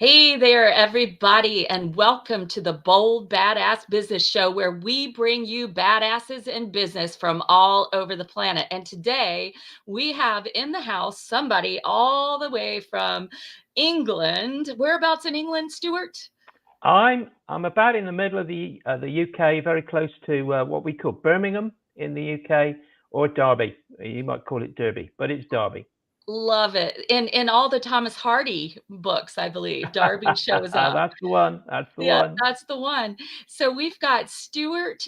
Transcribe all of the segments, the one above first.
Hey there, everybody, and welcome to the Bold Badass Business Show, where we bring you badasses in business from all over the planet. And today we have in the house somebody all the way from England. Whereabouts in England, Stuart? I'm about in the middle of the UK, very close to what we call Birmingham in the UK, or Derby. You might call it Derby, but it's Derby. Love it. In all the Thomas Hardy books, I believe, Darby shows up. That's the one. That's the Yeah, one. that's the one. So we've got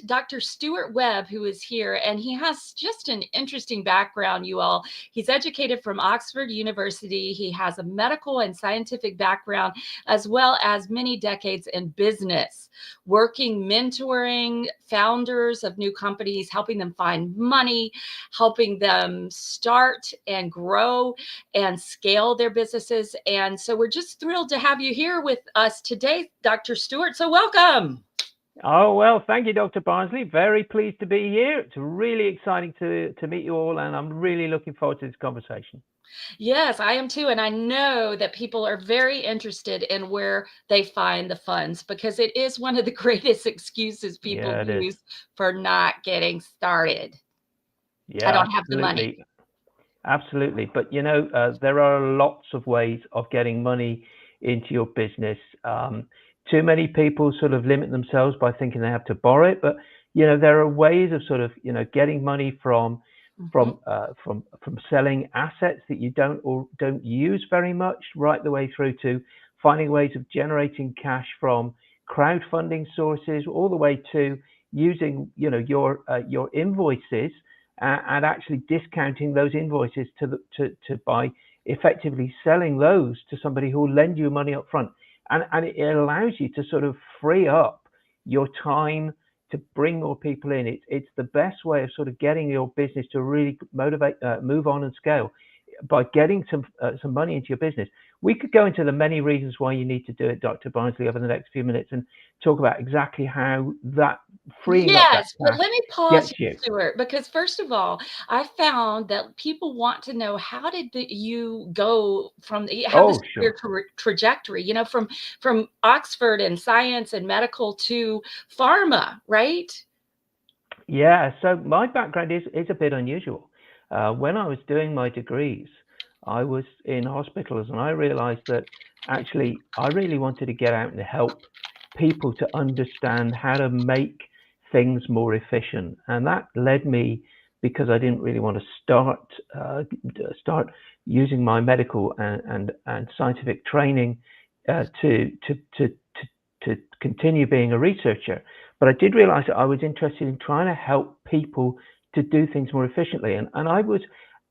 Dr. Sturt Webb, who is here, and he has just an interesting background, you all. He's educated from Oxford University. He has a medical and scientific background, as well as many decades in business, working, mentoring founders of new companies, helping them find money, helping them start and grow and scale their businesses. And so we're just thrilled to have you here with us today, Dr. Sturt. So welcome. Oh, well, thank you, Dr. Barnsley. Very pleased to be here. It's really exciting to meet you all, and I'm really looking forward to this conversation. Yes, I am too. And I know that people are very interested in where they find the funds because it is one of the greatest excuses people Yeah, it is. use for not getting started. I Yeah, don't have the money. absolutely. Absolutely. But there are lots of ways of getting money into your business. Too many people sort of limit themselves by thinking they have to borrow it, but there are ways of sort of getting money from Mhm. from uh, from from selling assets that you don't use very much, right the way through to finding ways of generating cash from crowdfunding sources, all the way to using your invoices and actually discounting those invoices to by effectively selling those to somebody who will lend you money up front. And it allows you to sort of free up your time to bring more people in. It's the best way of sort of getting your business to really motivate, move on and scale by getting some money into your business. We could go into the many reasons why you need to do it, Dr. Barnsley, over the next few minutes and talk about exactly how that freeing up that Yes, but cash let me pause gets you. you, Stuart, because first of all, I found that people want to know how did you go from have this Oh, career sure. trajectory, from Oxford and science and medical to pharma, right? Yeah, so my background is a bit unusual. When I was doing my degrees, I was in hospitals and I realized that actually I really wanted to get out and help people to understand how to make things more efficient. And that led me, because I didn't really want to start using my medical and scientific training to continue being a researcher. But I did realize that I was interested in trying to help people to do things more efficiently. And I was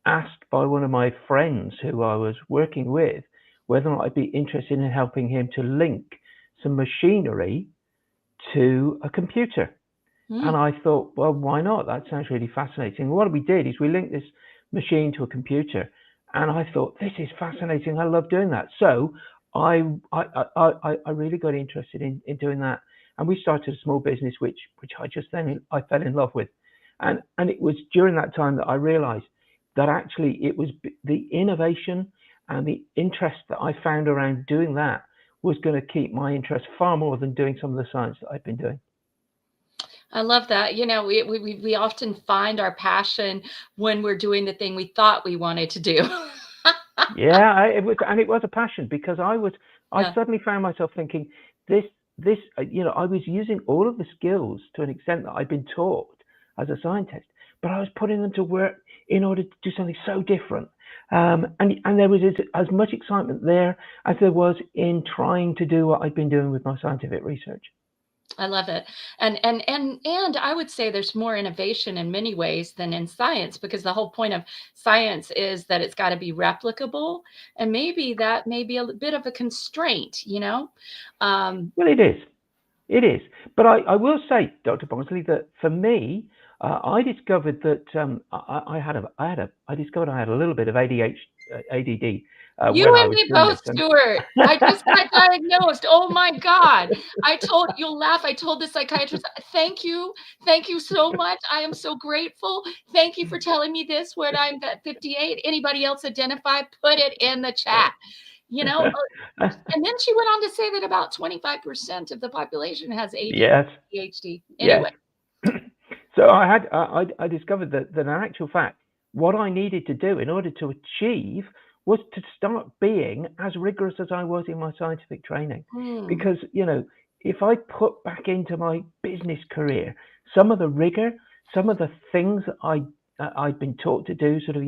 asked by one of my friends who I was working with whether or not I'd be interested in helping him to link some machinery to a computer. Hmm. And I thought, well, why not? That sounds really fascinating. What we did is we linked this machine to a computer, and I thought, this is fascinating. I love doing that. So I really got interested in doing that, and we started a small business, which I fell in love with, and it was during that time that I realised that actually it was the innovation and the interest that I found around doing that was going to keep my interest far more than doing some of the science that I've been doing. I love that. We often find our passion when we're doing the thing we thought we wanted to do. Yeah, it was a passion because I Yeah. suddenly found myself thinking this, I was using all of the skills to an extent that I'd been taught as a scientist, but I was putting them to work in order to do something so different. And there was as much excitement there as there was in trying to do what I'd been doing with my scientific research. I love it. And I would say there's more innovation in many ways than in science because the whole point of science is that it's got to be replicable. And maybe that may be a bit of a constraint. Um, Well, it is. It is. But I will say, Dr. Bongsley, that for me, I discovered that I discovered I had a little bit of ADD you when I and was me doing this. both, Stuart. I just got diagnosed. Oh my God. You'll laugh. I told the psychiatrist, thank you. Thank you so much. I am so grateful. Thank you for telling me this when I'm at 58. Anybody else identify? Put it in the chat. you know, and then she went on to say that about 25% of the population has Yes, ADHD. yes. Anyway. So I discovered that in actual fact, what I needed to do in order to achieve was to start being as rigorous as I was in my scientific training. Because, if I put back into my business career some of the rigor, some of the things that I'd been taught to do, sort of,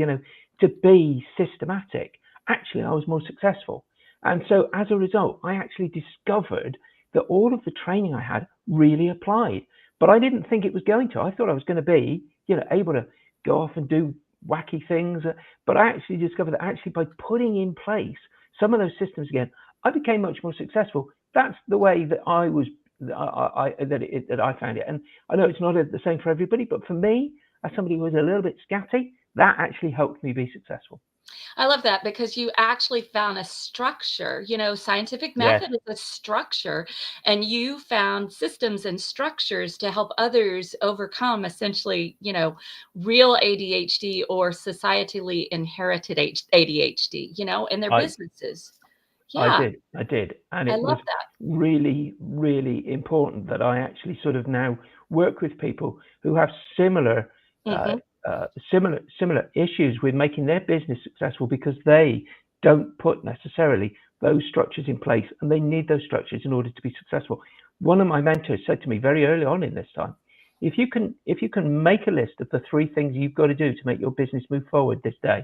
to be systematic, actually I was more successful. And so as a result, I actually discovered that all of the training I had really applied. But I didn't think it was going to. I thought I was going to be, able to go off and do wacky things. But I actually discovered that actually by putting in place some of those systems again, I became much more successful. That's the way that I was, that I found it. And I know it's not the same for everybody, but for me, as somebody who was a little bit scatty, that actually helped me be successful. I love that because you actually found a structure. Scientific Yes, method is a structure, and you found systems and structures to help others overcome essentially, real ADHD or societally inherited ADHD, in their I businesses. I Yeah, did. I did. And I it was love that. really, really important that I actually sort of now work with people who have similar, uh, Mhm. similar issues with making their business successful because they don't put necessarily those structures in place, and they need those structures in order to be successful. One of my mentors said to me very early on in this time, if you can make a list of the 3 things you've got to do to make your business move forward this day,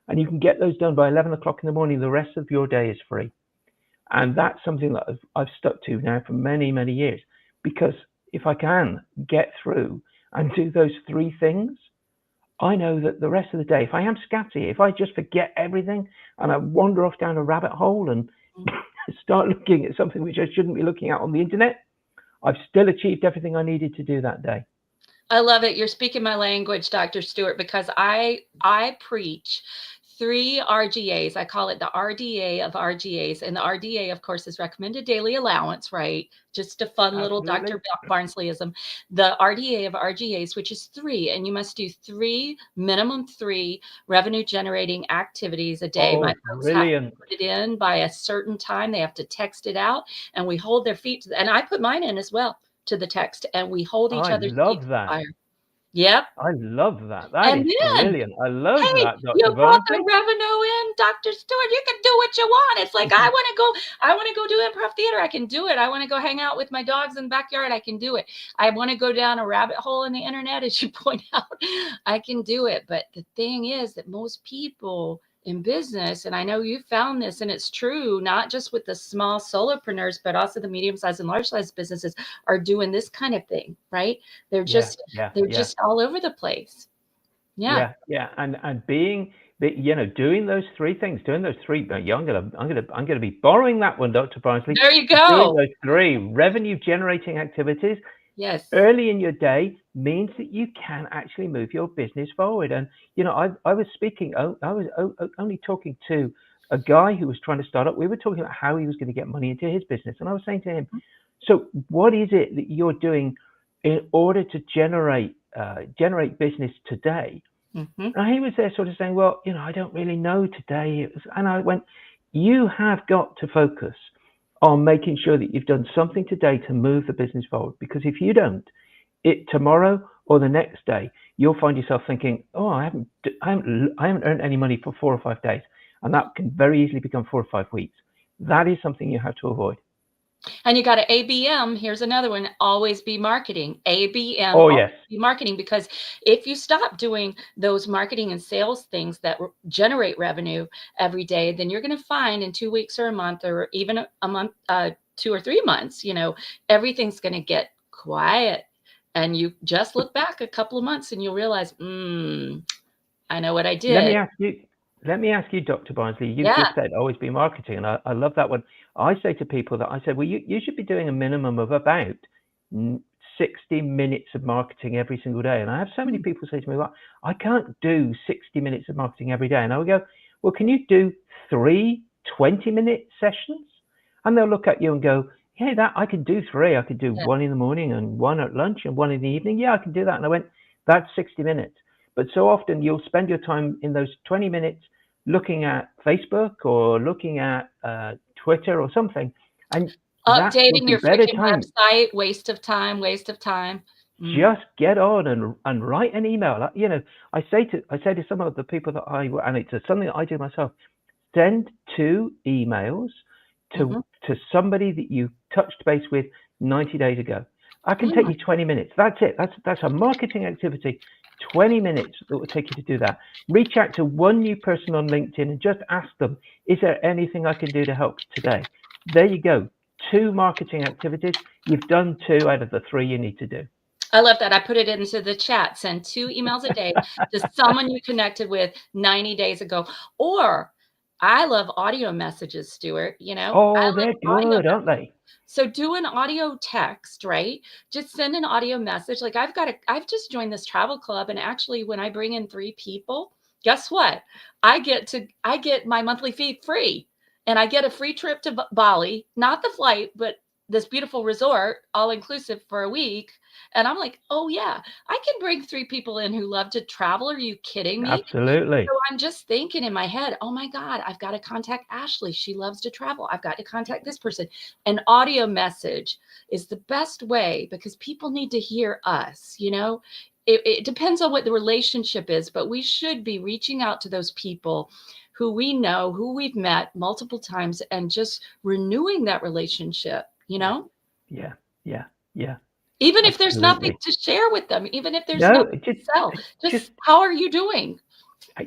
and you can get those done by 11 o'clock in the morning, the rest of your day is free. And that's something that I've stuck to now for many, many years, because if I can get through and do those 3 things, I know that the rest of the day, if I am scatty, if I just forget everything and I wander off down a rabbit hole and start looking at something which I shouldn't be looking at on the internet, I've still achieved everything I needed to do that day. I love it. You're speaking my language, Dr. Stewart, because I preach 3 RGAs. I call it the RDA of RGAs. And the RDA, of course, is recommended daily allowance, right? Just a fun little Absolutely. Dr. Barnsleyism. The RDA of RGAs, which is 3, and you must do minimum 3 revenue generating activities a day. My Oh, folks have to brilliant. put it in by a certain time. They have to text it out, and we hold their feet and I put mine in as well to the text, and we hold each I other's feet to love the that. fire. Yep. I love that. That And is then, brilliant. I love hey, that, you Dr. brought the Barnsley. revenue in, Dr. Stewart. You can do what you want. It's like I want to go do improv theater. I can do it. I want to go hang out with my dogs in the backyard. I can do it. I want to go down a rabbit hole in the internet, as you point out. I can do it. But the thing is that most people in business, and I know you found this, and it's true, not just with the small solopreneurs, but also the medium-sized and large-sized businesses are doing this kind of thing, right? They're Yeah, just yeah, they're yeah. just all over the place. Yeah. Yeah, and doing those 3 things, doing those 3. I'm gonna be borrowing that one, Dr. Barnsley. There you Doing go. those 3 revenue generating activities Yes. early in your day means that you can actually move your business forward. And I was speaking. I was only talking to a guy who was trying to start up. We were talking about how he was going to get money into his business, and I was saying to him, "So, what is it that you're doing in order to generate business today?" Mhm. And he was there sort of saying, well, I don't really know today. And I went, you have got to focus on making sure that you've done something today to move the business forward. Because if you don't, tomorrow or the next day, you'll find yourself thinking, oh, I haven't earned any money for 4 or 5 days. And that can very easily become 4 or 5 weeks. That is something you have to avoid. And you got to ABM. Here's another one. Always be marketing. ABM, Oh, always yes. be marketing. Because if you stop doing those marketing and sales things that generate revenue every day, then you're going to find in 2 weeks or a month or even a month, 2 or 3 months, everything's going to get quiet. And you just look back a couple of months and you'll realize, I know what I Let me did. ask you, Dr. Barnsley, you've Yeah. just said always be marketing, and I love that one. I say to people that I said, well, you should be doing a minimum of about 60 minutes of marketing every single day. And I have so many people say to me, well, I can't do 60 minutes of marketing every day. And I would go, well, can you do 3 20-minute sessions? And they'll look at you and go, yeah, that I could do 3. I could do Yeah. 1 in the morning and 1 at lunch and 1 in the evening. Yeah, I can do that. And I went, that's 60 minutes. But so often you'll spend your time in those 20 minutes looking at Facebook or looking at Twitter or something, and that would Updating be your better freaking time. website, waste of time, waste of time. Just get on and write an email. You know, I say to some of the people that and it's something that I do myself. Send 2 emails Mhm. to somebody that you touched base with 90 days ago. I can take Mm. you 20 minutes. That's it. That's a marketing activity. 20 minutes that will take you to do that. Reach out to one new person on LinkedIn and just ask them, is there anything I can do to help today? There you go. 2 marketing activities. You've done 2 out of the 3 you need to do. I love that. I put it into the chat. Send 2 emails a day to someone you connected with 90 days ago. Or I love audio messages, Stuart. You know, I Oh, they're love audio good, aren't messages. they? So do an audio text, right? Just send an audio message. Like I've just joined this travel club, and actually when I bring in 3 people, guess what? I get my monthly fee free. And I get a free trip to Bali, not the flight, but this beautiful resort, all inclusive for a week. And I'm like, oh yeah, I can bring 3 people in who love to travel. Are you kidding me? Absolutely. So I'm just thinking in my head, oh my God, I've got to contact Ashley. She loves to travel. I've got to contact this person. An audio message is the best way because people need to hear us, you know? It depends on what the relationship is, but we should be reaching out to those people who we know, who we've met multiple times, and just renewing that relationship, you Yeah. know? Yeah. Yeah. Yeah. Even if there's nothing Absolutely. to share with them, even if there's No, nothing to sell, just just how are you doing?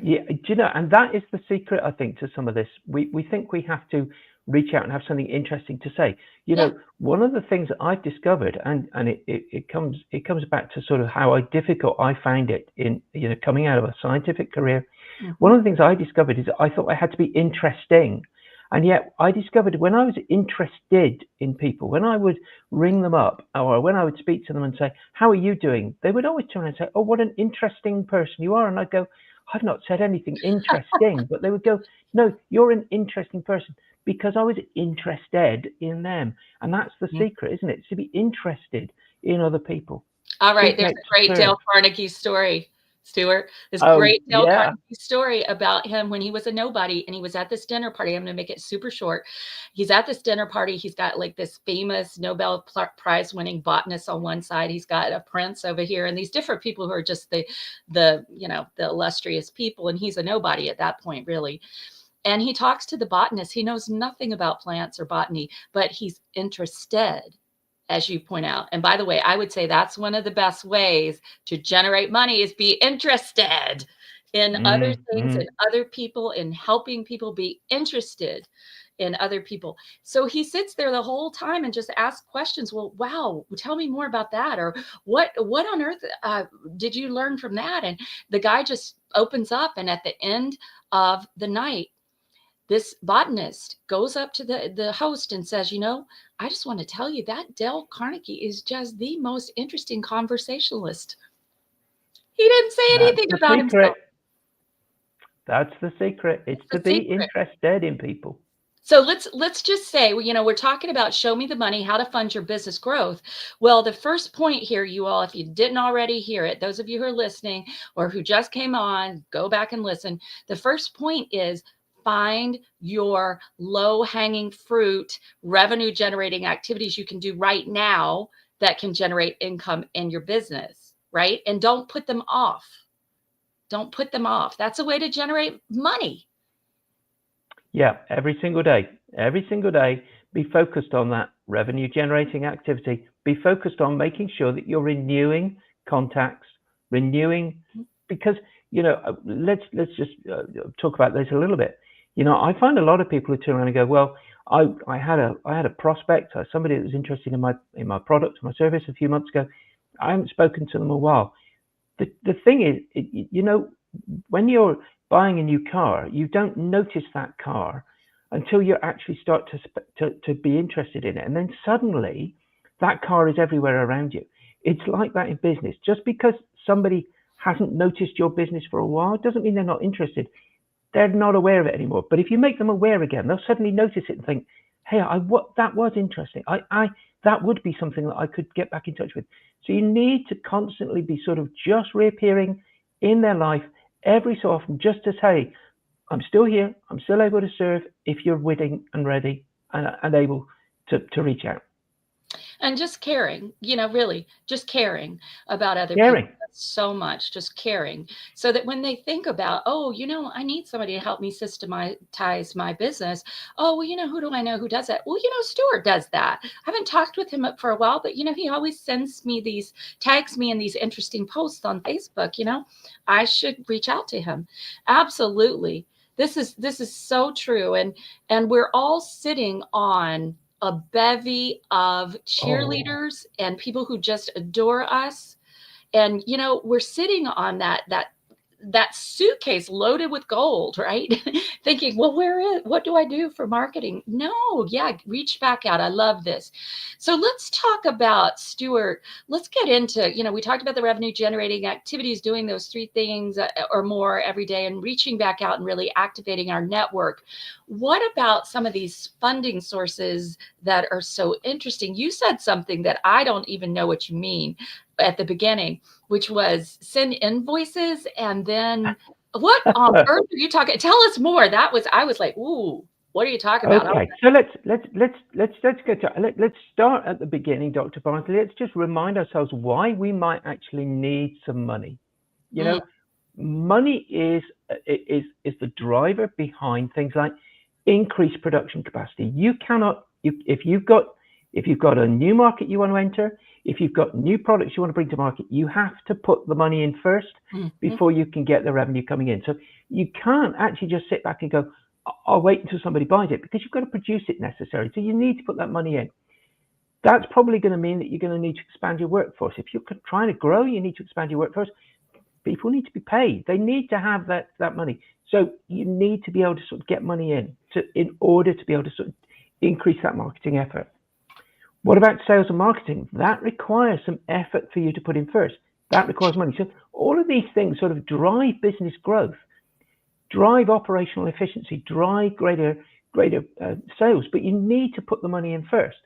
yeah, do you know, and that is the secret, I think, to some of this. We think we have to reach out and have something interesting to say. You Yeah. know, one of the things that I've discovered, and it comes back to sort of how difficult I found it in, you know, coming out of a scientific career. One Mhm. of the things I discovered is that I thought I had to be interesting. And yet I discovered when I was interested in people, when I would ring them up or when I would speak to them and say, how are you doing? They would always turn and say, oh, what an interesting person you are. And I'd go, I've not said anything interesting, but they would go, no, you're an interesting person because I was interested in them. And that's the Mhm. secret, isn't it? It's to be interested in other people. All right, Reach there's out a to great serve. Dale Carnegie story, Stuart. This Oh, great Dale yeah. Carnegie story about him when he was a nobody and he was at this dinner party. I'm gonna make it super short. He's at this dinner party. He's got like this famous Nobel Prize winning botanist on one side. He's got a prince over here, and these different people who are just the you know the illustrious people. And he's a nobody at that point, really. And he talks to the botanist. He knows nothing about plants or botany, but he's interested, as you point out. And by the way, I would say that's one of the best ways to generate money is be interested in other things and Mm-hmm. other people, in helping people be interested in other people. So he sits there the whole time and just asks questions. Well, wow, tell me more about that. Or what on earth did you learn from that? And the guy just opens up. And at the end of the night, this botanist goes up to the host and says, you know, I just want to tell you that Dale Carnegie is just the most interesting conversationalist. He didn't say That's anything the about himself. secret. That's the secret. It's That's to the be secret. interested in people. So let's just say, you know, we're talking about show me the money, how to fund your business growth. Well, the first point here, you all, if you didn't already hear it, those of you who are listening or who just came on, go back and listen. The first point is find your low hanging fruit, revenue generating activities you can do right now that can generate income in your business, right? And don't put them off. Don't put them off. That's a way to generate money. Yeah, every single day, be focused on that revenue generating activity. Be focused on making sure that you're renewing contacts, renewing, because, you know, let's just talk about this a little bit. You know, I find a lot of people who turn around and go, well, I had a prospect, somebody that was interested in my product, my service a few months ago. I haven't spoken to them a while. The thing is, you know, when you're buying a new car, you don't notice that car until you actually start to be interested in it, and then suddenly that car is everywhere around you. It's like that in business. Just because somebody hasn't noticed your business for a while doesn't mean they're not interested. They're not aware of it anymore. But if you make them aware again, they'll suddenly notice it and think, hey, that was interesting. That would be something that I could get back in touch with. So you need to constantly be sort of just reappearing in their life every so often, just to say, I'm still here. I'm still able to serve if you're willing and ready and able to reach out. And just caring, really just caring about other people. Caring. So much, just caring, so that when they think about, oh, I need somebody to help me systematize my business. Oh, well, who do I know who does that? Well, Sturt does that. I haven't talked with him for a while, but he always tags me in these interesting posts on Facebook. I should reach out to him. Absolutely. This is so true. And we're all sitting on a bevy of cheerleaders and people who just adore us. And we're sitting on that suitcase loaded with gold, right? Thinking, well, what do I do for marketing? No, yeah, reach back out. I love this. So let's talk about, Sturt. Let's get into, we talked about the revenue generating activities, doing those 3 things or more every day, and reaching back out and really activating our network. What about some of these funding sources that are so interesting? You said something that I don't even know what you mean at the beginning, which was send invoices, and then what on earth are you talking? Tell us more. I was like, ooh, what are you talking about? Okay, so let's start at the beginning, Dr. Barnsley. Let's just remind ourselves why we might actually need some money. Money is the driver behind things like increased production capacity. You cannot, if you've got a new market you want to enter, if you've got new products you want to bring to market, you have to put the money in first before you can get the revenue coming in. So you can't actually just sit back and go, I'll wait until somebody buys it, because you've got to produce it necessarily. So you need to put that money in. That's probably going to mean that you're going to need to expand your workforce. If you're trying to grow, you need to expand your workforce. People need to be paid. They need to have that money. So you need to be able to sort of get money in order to be able to sort of increase that marketing effort. What about sales and marketing? That requires some effort for you to put in first. That requires money. So all of these things sort of drive business growth, drive operational efficiency, drive greater sales, but you need to put the money in first.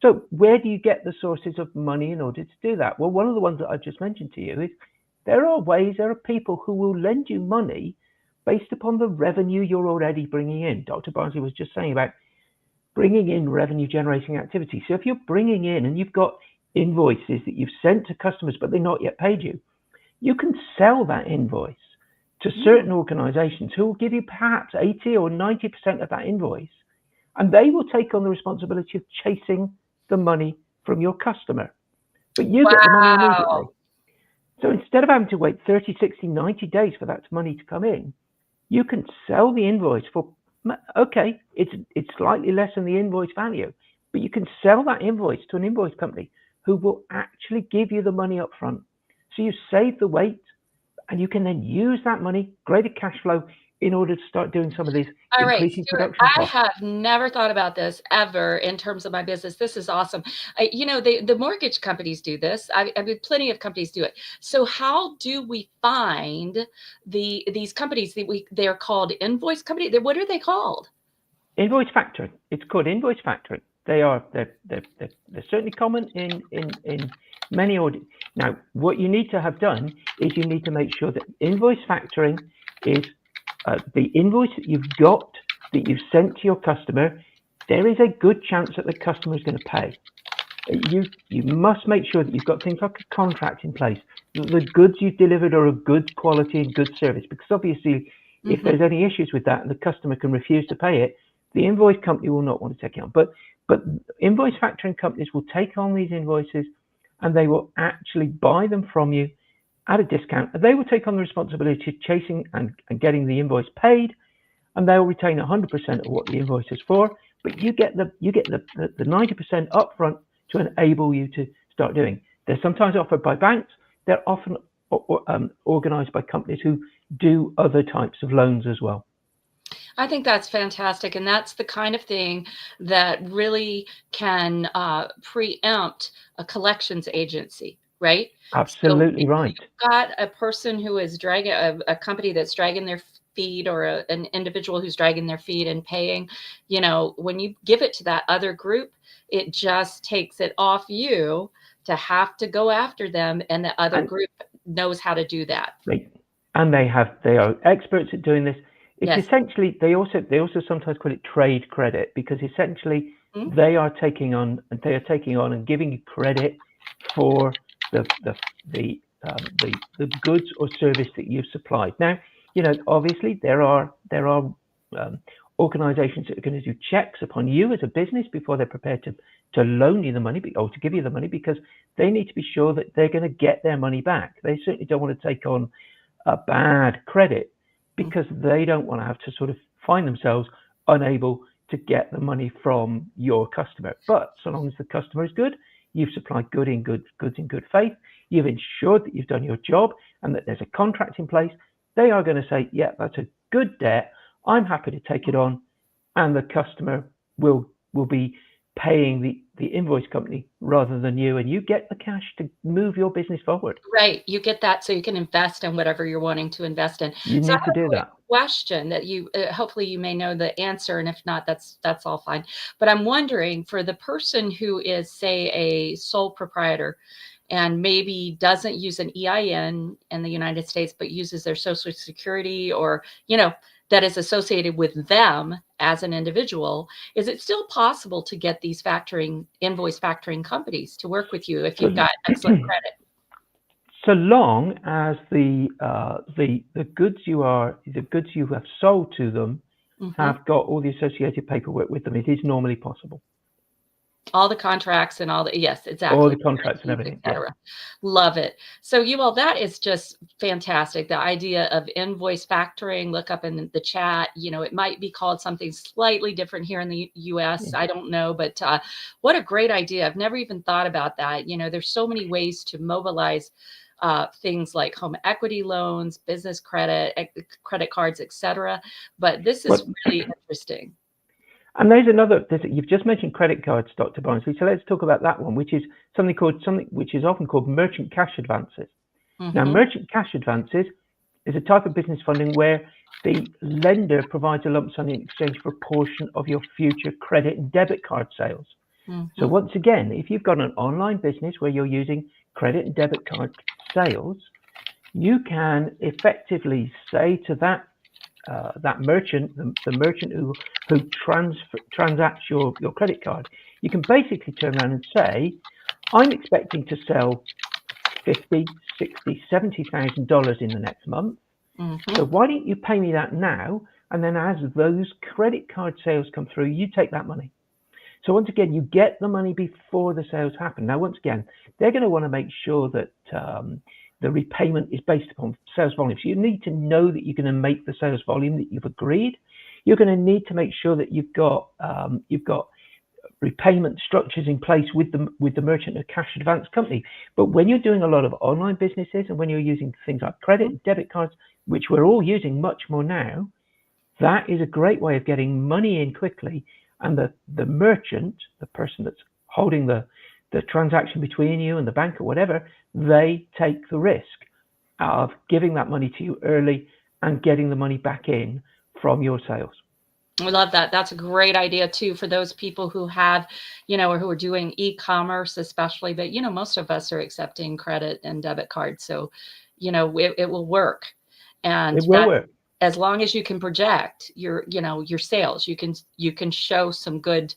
So where do you get the sources of money in order to do that? Well, one of the ones that I've just mentioned to you is there are people who will lend you money based upon the revenue you're already bringing in. Dr. Barnsley was just saying about bringing in revenue generating activity. So if you're bringing in and you've got invoices that you've sent to customers but they've not yet paid you, you can sell that invoice to certain organizations who will give you perhaps 80 or 90% of that invoice, and they will take on the responsibility of chasing the money from your customer. But you get the money immediately. So instead of having to wait 30, 60, 90 days for that money to come in, you can sell the invoice for, okay, it's slightly less than the invoice value, but you can sell that invoice to an invoice company who will actually give you the money up front. So you save the wait, and you can then use that money, greater cash flow, in order to start doing some of these increasing production costs. I have never thought about this ever in terms of my business. This is awesome. The mortgage companies do this. I mean, plenty of companies do it. So how do we find these companies? They're called invoice company. What are they called? Invoice factoring. It's called invoice factoring. They're certainly common in many audits. Now, what you need to have done is you need to make sure that invoice factoring is the invoice that you've got, that you've sent to your customer. There is a good chance that the customer is going to pay. You must make sure that you've got things like a contract in place, that the goods you've delivered are of good quality and good service, because obviously if there's any issues with that and the customer can refuse to pay it, the invoice company will not want to take it on. But invoice factoring companies will take on these invoices and they will actually buy them from you at a discount. They will take on the responsibility of chasing and getting the invoice paid, and they will retain 100% of what the invoice is for. But you get the 90% upfront to enable you to start doing. They're sometimes offered by banks. They're often organized by companies who do other types of loans as well. I think that's fantastic. And that's the kind of thing that really can preempt a collections agency, right? Absolutely so right. You've got a person who is dragging a company that's dragging their feet, or an individual who's dragging their feet and paying. When you give it to that other group, it just takes it off you to have to go after them, and the other group knows how to do that. And they are experts at doing this. It's Yes. essentially they also sometimes call it trade credit, because essentially Mm-hmm. they are taking on and giving you credit for the goods or service that you've supplied. Now, obviously there are organisations that are going to do checks upon you as a business before they're prepared to loan you the money or to give you the money, because they need to be sure that they're going to get their money back. They certainly don't want to take on a bad credit, because they don't want to have to sort of find themselves unable to get the money from your customer. But so long as the customer is good, you've supplied goods in good faith, you've ensured that you've done your job and that there's a contract in place, they are going to say, yeah, that's a good debt, I'm happy to take it on, and the customer will be paying the invoice company rather than you, and you get the cash to move your business forward. Right. You get that so you can invest in whatever you're wanting to invest in. You So I need to have a do quick that. question that you hopefully you may know the answer, and if not, that's all fine. But I'm wondering, for the person who is, say, a sole proprietor and maybe doesn't use an EIN in the United States, but uses their Social Security, or, that is associated with them as an individual, is it still possible to get these invoice factoring companies to work with you if So you've got excellent credit? so long as the goods you have sold to them Mhm. have got all the associated paperwork with them, it is normally possible. All the contracts and yes, All exactly, the contracts and guarantees, everything, yes. etcetera. Love it. So you all, that is just fantastic. The idea of invoice factoring, look up in the chat, it might be called something slightly different here in the US. Yeah. I don't know, but what a great idea. I've never even thought about that. There's so many ways to mobilize things like home equity loans, business credit, credit cards, etc. But this is Well, really interesting. and you've just mentioned credit cards, Dr. Barnsley. So let's talk about that one, which is something which is often called merchant cash advances. Now, Hmm. merchant cash advances is a type of business funding where the lender provides a lump sum in exchange for a portion of your future credit and debit card sales. So Hmm. once again, if you've got an online business where you're using credit and debit card sales, you can effectively say to that merchant, the merchant who transacts your credit card, you can basically turn around and say, I'm expecting to sell $50,000, $60,000, $70,000 in the next month. Hmm. So why don't you pay me that now? And then as those credit card sales come through, you take that money. So once again, you get the money before the sales happen. Now, once again, they're going to want to make sure that the repayment is based upon sales volume. So you need to know that you're going to make the sales volume that you've agreed. You're going to need to make sure that you've got repayment structures in place with the merchant or cash advance company. But when you're doing a lot of online businesses and when you're using things like credit and debit cards, which we're all using much more now, that is a great way of getting money in quickly. And the merchant, the person that's holding the transaction between you and the bank or whatever, they take the risk of giving that money to you early and getting the money back in from your sales. I love that. That's a great idea too for those people who have, or who are doing e-commerce especially, but most of us are accepting credit and debit cards. So, it will work. And It will that, work. as long as you can project your sales, you can show some good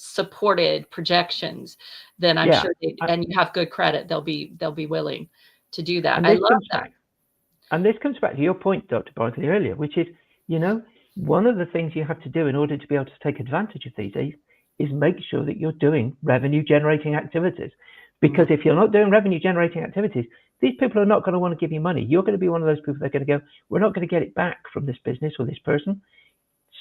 supported projections, then I'm Yeah. sure and you have good credit, they'll be willing to do that. And I this love comes that. back. And this comes back to your point, Dr. Barnsley, earlier, which is, one of the things you have to do in order to be able to take advantage of these is make sure that you're doing revenue generating activities. Because if you're not doing revenue generating activities, these people are not going to want to give you money. You're going to be one of those people that are going to go, we're not going to get it back from this business or this person.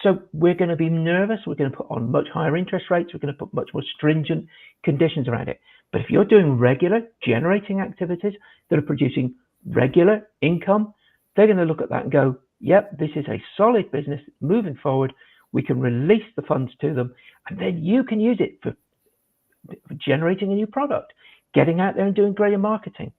So we're going to be nervous. We're going to put on much higher interest rates. We're going to put much more stringent conditions around it. But if you're doing regular generating activities that are producing regular income, they're going to look at that and go, yep, this is a solid business moving forward. We can release the funds to them, and then you can use it for generating a new product, getting out there and doing greater marketing,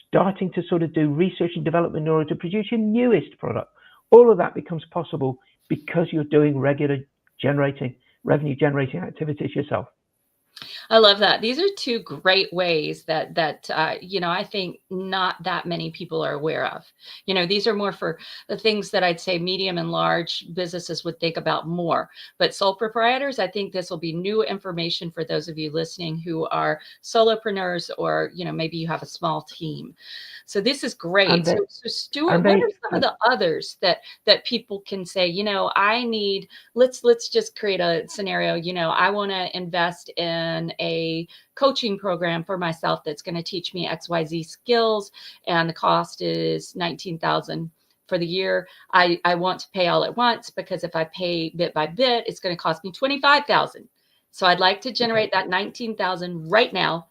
starting to sort of do research and development in order to produce your newest product. All of that becomes possible because you're doing regular revenue generating activities yourself. I love that. These are two great ways that I think not that many people are aware of. These are more for the things that I'd say medium and large businesses would think about more. But sole proprietors, I think this will be new information for those of you listening who are solopreneurs, or maybe you have a small team. So this is And great. they, So Stuart, and what they, are some of the others that people can say, I need, let's just create a scenario. I want to invest in a coaching program for myself that's going to teach me XYZ skills, and the cost is 19,000 for the year. I want to pay all at once, because if I pay bit by bit, it's going to cost me 25,000. So I'd like to okay. generate that 19,000 right now.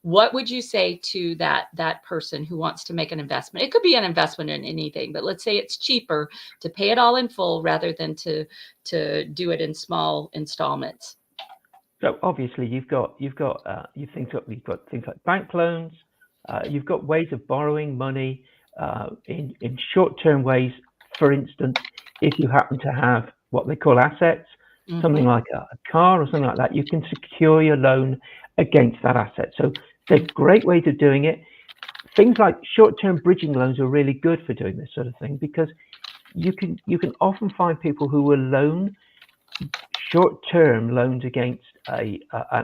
What would you say to that person who wants to make an investment? It could be an investment in anything, but let's say it's cheaper to pay it all in full rather than to do it in small installments. So obviously you've got you've got things like bank loans, you've got ways of borrowing money in short-term ways. For instance, if you happen to have what they call assets, something Mm-hmm. like a car or something like that, you can secure your loan against that asset. So they're great ways of doing it. Things like short-term bridging loans are really good for doing this sort of thing, because you can often find people who will loan short-term loans against an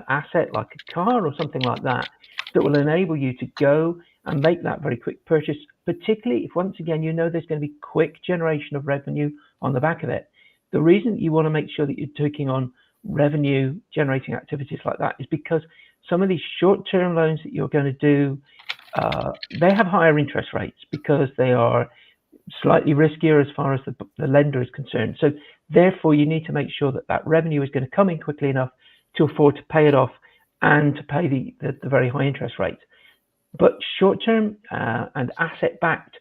asset like a car or something like that, that will enable you to go and make that very quick purchase, particularly if, once again, there's going to be quick generation of revenue on the back of it. The reason you want to make sure that you're taking on revenue generating activities like that is because some of these short-term loans that you're going to do, they have higher interest rates because they are slightly riskier as far as the lender is concerned. So therefore, you need to make sure that revenue is going to come in quickly enough to afford to pay it off and to pay the very high interest rates. But short-term and asset-backed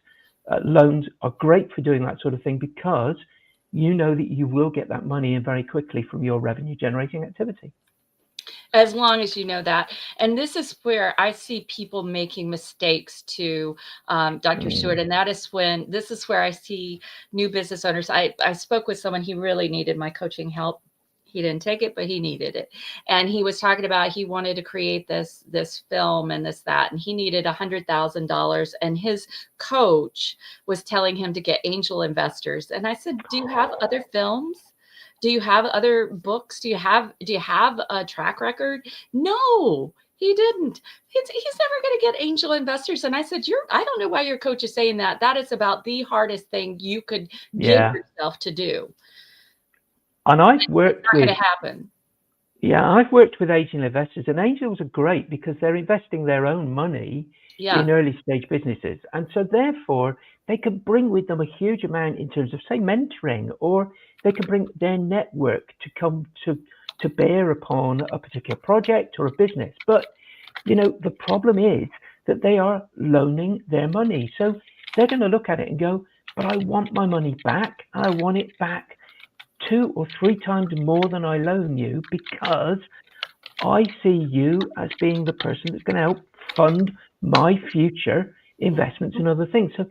loans are great for doing that sort of thing, because you know that you will get that money in very quickly from your revenue-generating activity. As long as you know that. And this is where I see people making mistakes to Dr. Stewart. And this is where I see new business owners. I spoke with someone, he really needed my coaching help. He didn't take it, but he needed it. And he was talking about, he wanted to create this film and that, and he needed $100,000. And his coach was telling him to get angel investors. And I said, do you have other films? Do you have other books? Do you have a track record? No, he didn't. He's never going to get angel investors. And I said, I don't know why your coach is saying that. That is about the hardest thing you could give Yeah. yourself to do. And I've It's worked not with going to happen. I've worked with angel investors, and angels are great because they're investing their own money Yeah. in early stage businesses. And so therefore they can bring with them a huge amount in terms of, say, mentoring, or they can bring their network to come to bear upon a particular project or a business. But, the problem is that they are loaning their money. So they're going to look at it and go, but I want my money back, and I want it back 2 or 3 times more than I loan you, because I see you as being the person that's going to help fund my future investments in other things. So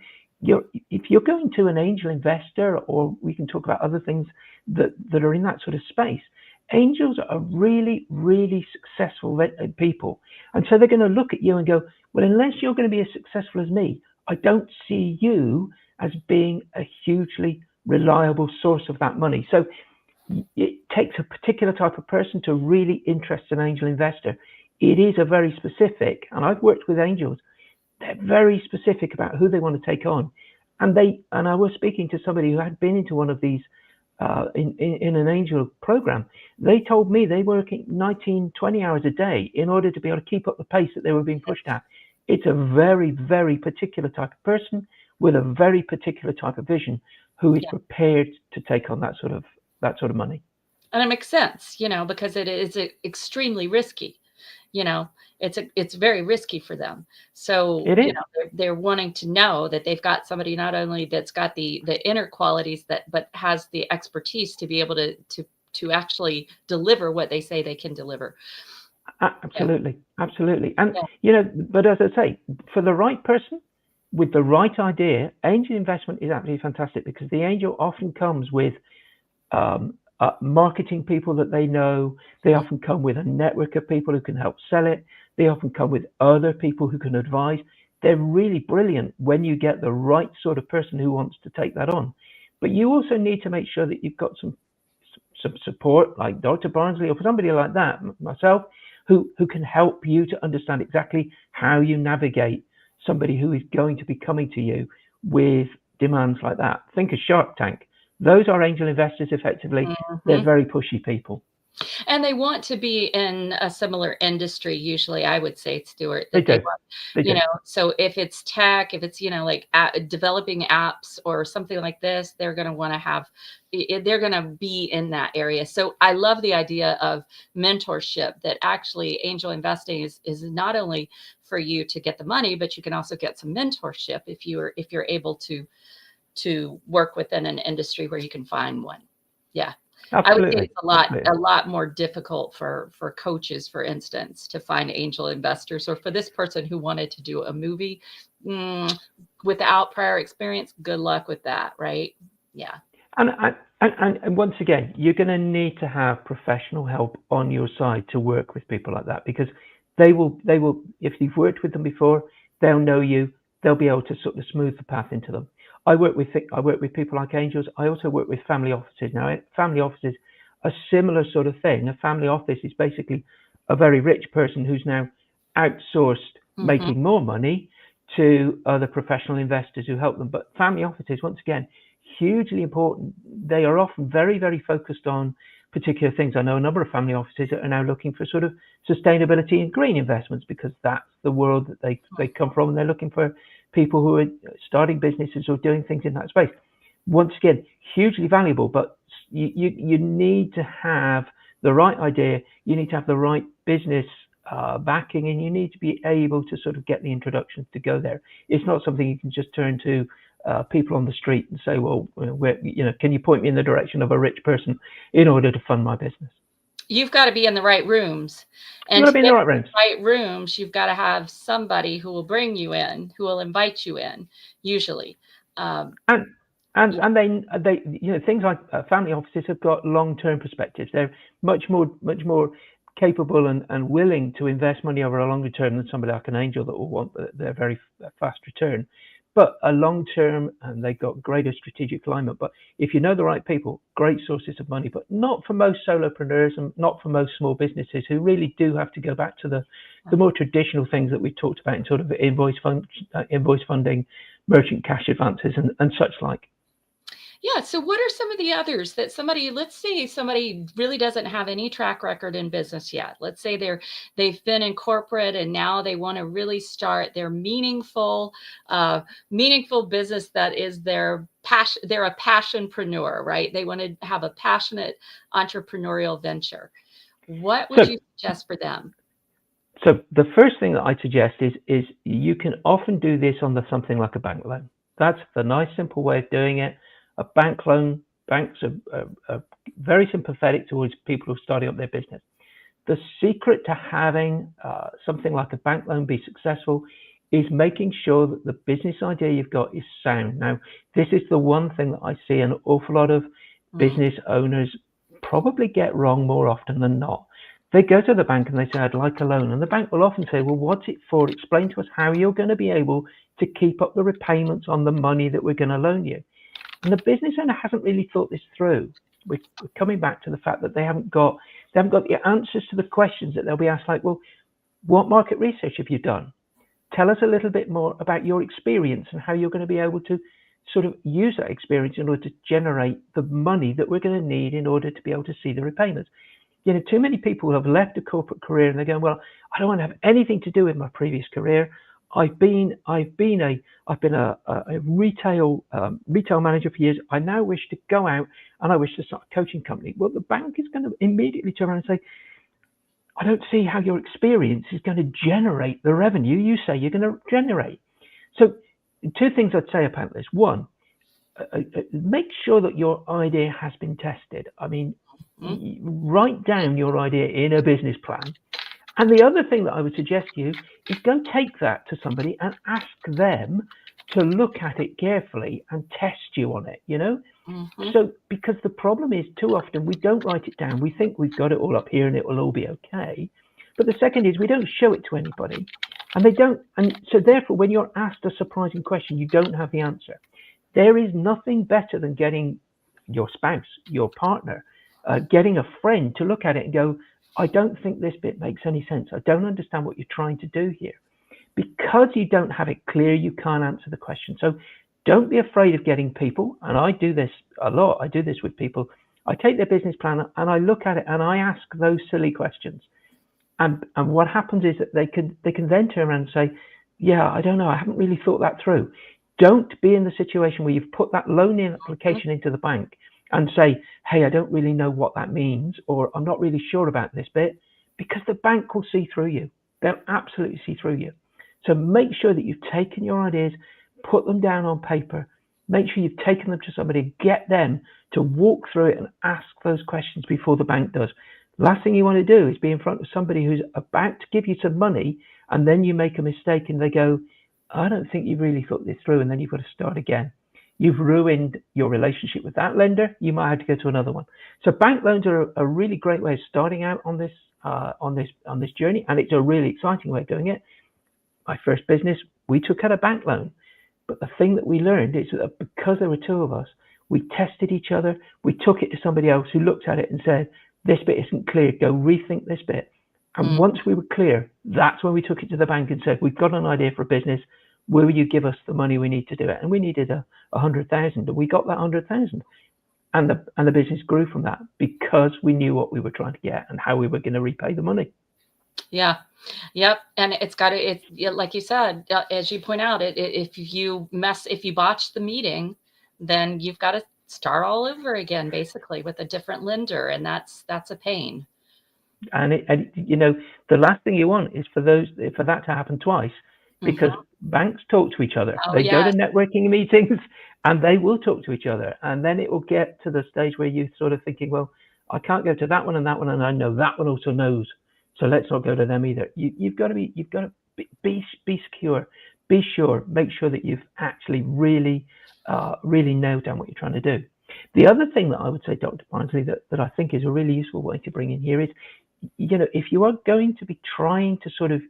if you're going to an angel investor, or we can talk about other things that are in that sort of space, angels are really, really successful people. And so they're going to look at you and go, well, unless you're going to be as successful as me, I don't see you as being a hugely reliable source of that money. So it takes a particular type of person to really interest an angel investor. It is a very specific, and I've worked with angels, they're very specific about who they want to take on. And I was speaking to somebody who had been into one of these in an angel program. They told me they were working 19, 20 hours a day in order to be able to keep up the pace that they were being pushed at. It's a very, very particular type of person with a very particular type of vision who is prepared to take on that sort of money. And it makes sense, because it is extremely risky. It's very risky for them. So It is. they're wanting to know that they've got somebody not only that's got the inner qualities, but has the expertise to be able to actually deliver what they say they can deliver. Absolutely. And but as I say, for the right person with the right idea, angel investment is absolutely fantastic, because the angel often comes with marketing people that they know. They often come with a network of people who can help sell it. They often come with other people who can advise. They're really brilliant when you get the right sort of person who wants to take that on. But you also need to make sure that you've got some support, like Dr. Barnsley or somebody like that, myself, who can help you to understand exactly how you navigate somebody who is going to be coming to you with demands like that. Think of Shark Tank. Those are angel investors effectively. They're very pushy people. And they want to be in a similar industry, usually, I would say, Sturt, They that they do. want, They do. so if it's tech, if it's, like developing apps or something like this, they're going to want to have, they're going to be in that area. So I love the idea of mentorship, that actually angel investing is not only for you to get the money, but you can also get some mentorship if you're able to work within an industry where you can find one. Yeah. Absolutely. I would say it's a lot more difficult for coaches, for instance, to find angel investors, or for this person who wanted to do a movie without prior experience. Good luck with that, right? Yeah. And once again, you're going to need to have professional help on your side to work with people like that, because they will, if you've worked with them before, they'll know you. They'll be able to sort of smooth the path into them. I work with people like angels. I also work with family offices. Now, family offices, a similar sort of thing. A family office is basically a very rich person who's now outsourced making more money to other professional investors who help them. But family offices, once again, hugely important. They are often very, very focused on particular things. I know a number of family offices that are now looking for sort of sustainability and green investments, because that's the world that they come from, and they're looking for people who are starting businesses or doing things in that space. Once again, hugely valuable, but you need to have the right idea, you need to have the right business backing, and you need to be able to sort of get the introductions to go there. It's not something you can just turn to people on the street and say, well, can you point me in the direction of a rich person in order to fund my business? You've got to be in the right rooms, and to be in the right rooms, you've got to have somebody who will bring you in, who will invite you in, usually. And they things like family offices have got long-term perspectives. They're much more capable and willing to invest money over a longer term than somebody like an angel that will want their very fast return. But a long term, and they've got greater strategic alignment. But if you know the right people, great sources of money, but not for most solopreneurs and not for most small businesses who really do have to go back to the more traditional things that we've talked about in sort of invoice funding, merchant cash advances, and such like. Yeah. So what are some of the others that let's say somebody really doesn't have any track record in business yet. Let's say they've been in corporate and now they want to really start their meaningful business that is their passion. They're a passionpreneur, right? They want to have a passionate entrepreneurial venture. What would you suggest for them? So the first thing that I suggest is you can often do this on something like a bank loan. That's the nice, simple way of doing it. A bank loan, banks are very sympathetic towards people who are starting up their business. The secret to having something like a bank loan be successful is making sure that the business idea you've got is sound. Now, this is the one thing that I see an awful lot of business owners probably get wrong more often than not. They go to the bank and they say, I'd like a loan. And the bank will often say, well, what's it for? Explain to us how you're going to be able to keep up the repayments on the money that we're going to loan you. And the business owner hasn't really thought this through. We're coming back to the fact that they haven't got the answers to the questions that they'll be asked, like, well, what market research have you done? Tell us a little bit more about your experience and how you're going to be able to sort of use that experience in order to generate the money that we're going to need in order to be able to see the repayments. Too many people have left a corporate career and they're going, well, I don't want to have anything to do with my previous career. I've been a retail manager for years. I now wish to go out and I wish to start a coaching company. Well, the bank is going to immediately turn around and say, I don't see how your experience is going to generate the revenue you say you're going to generate. So two things I'd say about this. One, make sure that your idea has been tested. I mean, write down your idea in a business plan. And the other thing that I would suggest to you is go take that to somebody and ask them to look at it carefully and test you on it, you know? Mm-hmm. So, because the problem is too often we don't write it down. We think we've got it all up here and it will all be okay. But the second is we don't show it to anybody. And they don't. And so, therefore, when you're asked a surprising question, you don't have the answer. There is nothing better than getting your spouse, your partner, getting a friend to look at it and go, I don't think this bit makes any sense. I don't understand what you're trying to do here. Because you don't have it clear, you can't answer the question. So don't be afraid of getting people. And I do this a lot. I do this with people. I take their business plan and I look at it and I ask those silly questions. And what happens is that they can then turn around and say, yeah, I don't know, I haven't really thought that through. Don't be in the situation where you've put that loan application into the bank and say, hey, I don't really know what that means, or I'm not really sure about this bit, because the bank will see through you. They'll absolutely see through you. So make sure that you've taken your ideas, put them down on paper, make sure you've taken them to somebody, get them to walk through it and ask those questions before the bank does. Last thing you want to do is be in front of somebody who's about to give you some money, and then you make a mistake and they go, I don't think you really thought this through, and then you've got to start again. You've ruined your relationship with that lender. You might have to go to another one. So bank loans are a really great way of starting out on this journey, and it's a really exciting way of doing it. My first business, we took out a bank loan, but the thing that we learned is that because there were two of us, we tested each other. We took it to somebody else who looked at it and said, this bit isn't clear, go rethink this bit. And once we were clear, that's when we took it to the bank and said, we've got an idea for a business. Will you give us the money we need to do it? And we needed 100,000, and we got that 100,000. And the business grew from that because we knew what we were trying to get and how we were going to repay the money. Yeah. Yep. And it's like you said, as you point out, if you botch the meeting, then you've got to start all over again, basically with a different lender. And that's a pain. And the last thing you want is for that to happen twice, because banks talk to each other. They go to networking meetings and they will talk to each other. And then it will get to the stage where you're sort of thinking, well, I can't go to that one, and I know that one also knows. So let's not go to them either. You've got to be secure, be sure, make sure that you've actually really nailed down what you're trying to do. The other thing that I would say, Dr. Barnsley, that I think is a really useful way to bring in here is, if you are going to be trying to sort of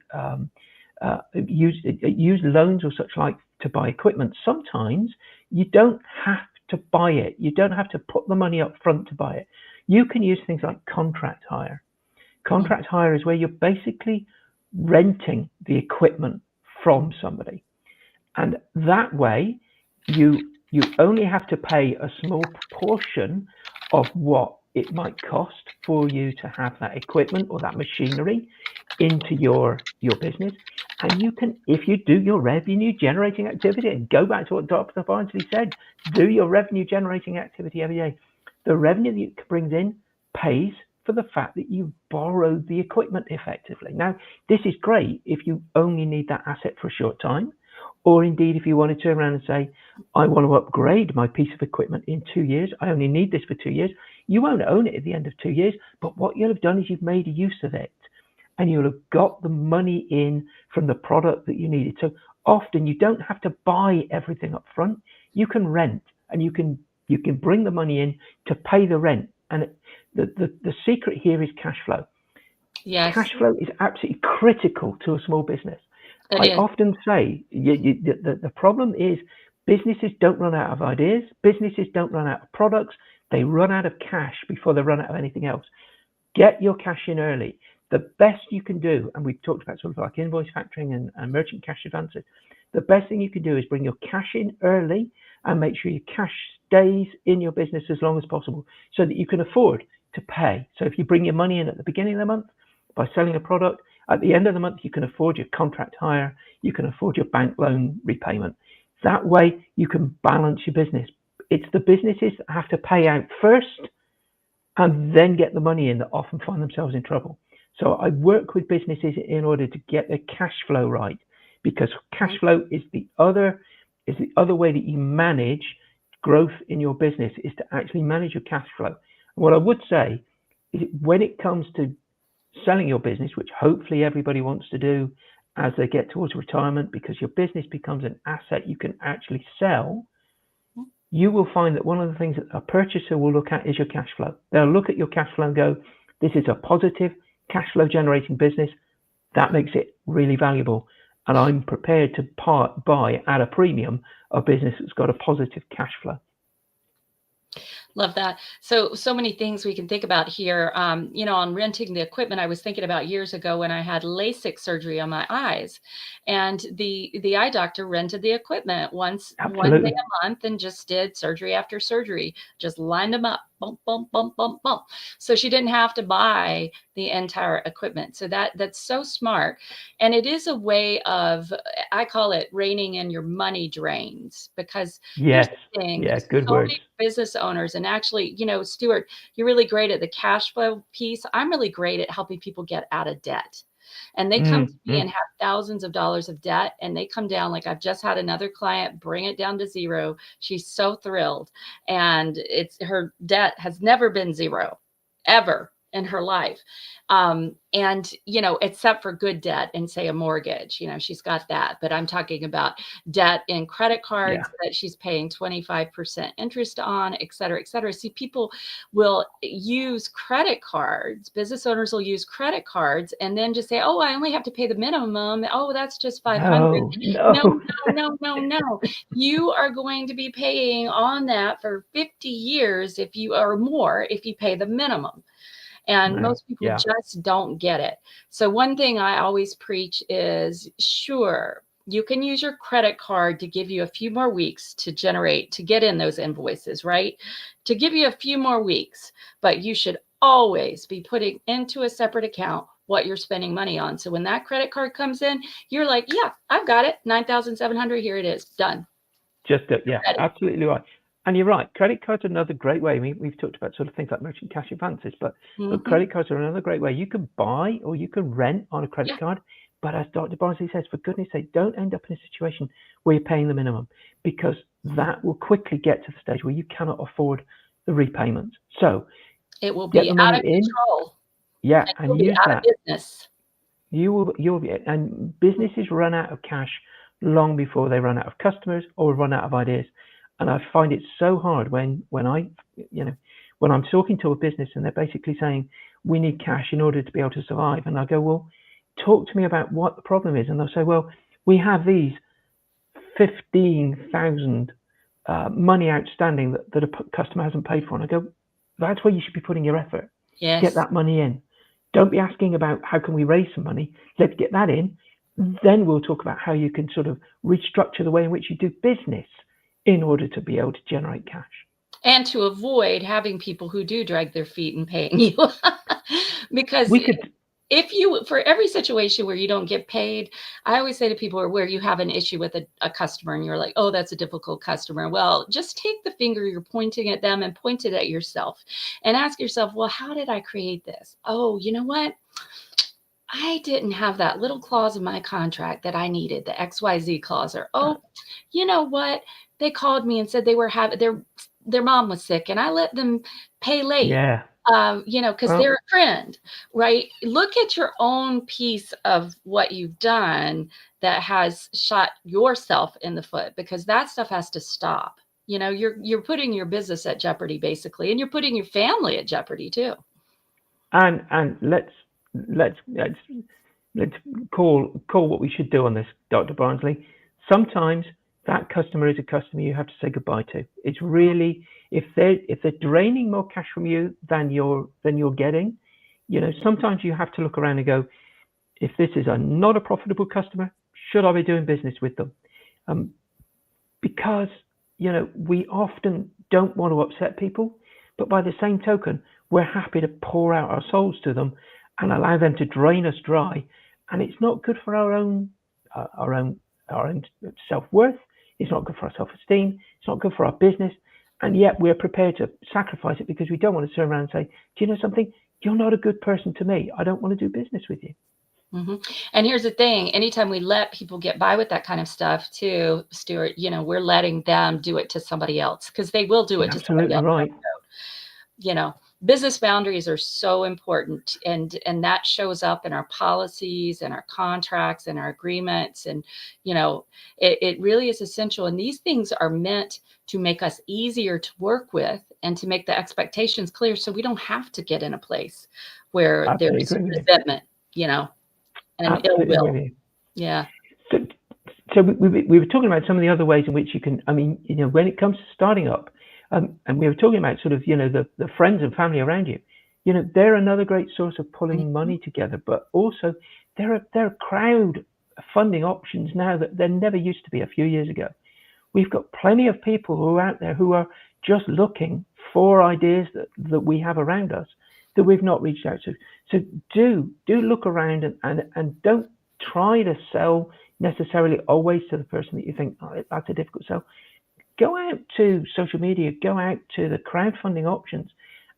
use loans or such like to buy equipment, sometimes you don't have to buy it. You don't have to put the money up front to buy it. You can use things like contract hire. Contract hire is where you're basically renting the equipment from somebody. And that way, you only have to pay a small proportion of what it might cost for you to have that equipment or that machinery into your business. And you can, if you do your revenue generating activity, and go back to what Dr. Barnsley said, do your revenue generating activity every day. The revenue that it brings in pays for the fact that you borrowed the equipment effectively. Now, this is great if you only need that asset for a short time, or indeed if you want to turn around and say, I want to upgrade my piece of equipment in 2 years. I only need this for 2 years. You won't own it at the end of 2 years, but what you'll have done is you've made use of it, and you'll have got the money in from the product that you needed. So often you don't have to buy everything up front. You can rent, and you can bring the money in to pay the rent. And the secret here is cash flow. Yes. Cash flow is absolutely critical to a small business. I often say the problem is businesses don't run out of ideas. Businesses don't run out of products. They run out of cash before they run out of anything else. Get your cash in early. The best you can do, and we've talked about sort of like invoice factoring and merchant cash advances, the best thing you can do is bring your cash in early and make sure your cash stays in your business as long as possible so that you can afford to pay. So if you bring your money in at the beginning of the month by selling a product, at the end of the month, you can afford your contract hire, you can afford your bank loan repayment. That way you can balance your business. It's the businesses that have to pay out first and then get the money in that often find themselves in trouble. So I work with businesses in order to get their cash flow right, because cash flow is the other way that you manage growth in your business, is to actually manage your cash flow. And what I would say is when it comes to selling your business, which hopefully everybody wants to do, as they get towards retirement, because your business becomes an asset you can actually sell, you will find that one of the things that a purchaser will look at is your cash flow. They'll look at your cash flow and go, this is a positive cash flow generating business. That makes it really valuable. And I'm prepared to buy at a premium a business that's got a positive cash flow. Love that. So many things we can think about here. On renting the equipment, I was thinking about years ago when I had LASIK surgery on my eyes, and the eye doctor rented the equipment one day a month and just did surgery after surgery, just lined them up, bump, bump, bump, bump, bump. So she didn't have to buy the entire equipment. So that's so smart. And it is a way of, I call it reining in your money drains, because here's the thing, good words. many business owners, and actually, Sturt, you're really great at the cash flow piece. I'm really great at helping people get out of debt. And they come to me and have thousands of dollars of debt, and they come down. Like, I've just had another client bring it down to zero. She's so thrilled. And her debt has never been zero, ever in her life. Except for good debt and say a mortgage, she's got that. But I'm talking about debt in credit cards that she's paying 25% interest on, et cetera, et cetera. See, people will use credit cards. Business owners will use credit cards and then just say, oh, I only have to pay the minimum. Oh, that's just $500. No. You are going to be paying on that for 50 years if you pay the minimum. And most people just don't get it. So one thing I always preach is, sure, you can use your credit card to give you a few more weeks to get in those invoices, right? To give you a few more weeks, but you should always be putting into a separate account what you're spending money on. So when that credit card comes in, you're like, yeah, I've got it. $9,700. Here it is. Done. Absolutely right. And you're right. Credit cards are another great way. We've talked about sort of things like merchant cash advances, but credit cards are another great way. You can buy or you can rent on a credit card. But as Dr. Barnsley says, for goodness sake, don't end up in a situation where you're paying the minimum, because that will quickly get to the stage where you cannot afford the repayments. So it will be out of control. Yeah, and use that. Business. You'll be, and businesses run out of cash long before they run out of customers or run out of ideas. And I find it so hard when I'm talking to a business and they're basically saying, we need cash in order to be able to survive. And I go, well, talk to me about what the problem is. And they'll say, well, we have these 15,000 money outstanding that a customer hasn't paid for. And I go, that's where you should be putting your effort. Yes. Get that money in. Don't be asking about how can we raise some money. Let's get that in. Then we'll talk about how you can sort of restructure the way in which you do business in order to be able to generate cash. And to avoid having people who do drag their feet and paying you. Because for every situation where you don't get paid, I always say to people, where you have an issue with a customer and you're like, oh, that's a difficult customer. Well, just take the finger you're pointing at them and point it at yourself and ask yourself, well, how did I create this? Oh, you know what? I didn't have that little clause in my contract that I needed, the XYZ clause. Or, oh, you know what? They called me and said they were having their mom was sick and I let them pay late. Yeah. Because they're a friend, right? Look at your own piece of what you've done that has shot yourself in the foot, because that stuff has to stop. You're putting your business at jeopardy, basically, and you're putting your family at jeopardy too. And let's call what we should do on this, Dr. Barnsley. Sometimes that customer is a customer you have to say goodbye to. It's really, if they're draining more cash from you than you're getting, sometimes you have to look around and go, if this is not a profitable customer, should I be doing business with them? Because we often don't want to upset people, but by the same token, we're happy to pour out our souls to them and allow them to drain us dry, and it's not good for our own self-worth. It's not good for our self-esteem. It's not good for our business. And yet we're prepared to sacrifice it because we don't want to turn around and say, do you know something? You're not a good person to me. I don't want to do business with you. Mm-hmm. And here's the thing. Anytime we let people get by with that kind of stuff too, Sturt, we're letting them do it to somebody else, because they will do it to somebody else. Absolutely right. business boundaries are so important, and that shows up in our policies and our contracts and our agreements, and it really is essential. And these things are meant to make us easier to work with and to make the expectations clear, so we don't have to get in a place where Absolutely there's agree with you. resentment, and ill Absolutely agree will. with you. Yeah. So we were talking about some of the other ways in which you can, I mean, when it comes to starting up, and we were talking about sort of, the friends and family around you, they're another great source of pulling money together, but also there are crowd funding options now that there never used to be a few years ago. We've got plenty of people who are out there who are just looking for ideas that we have around us that we've not reached out to. So do look around and don't try to sell necessarily always to the person that you think, oh, that's a difficult sell. Go out to social media, go out to the crowdfunding options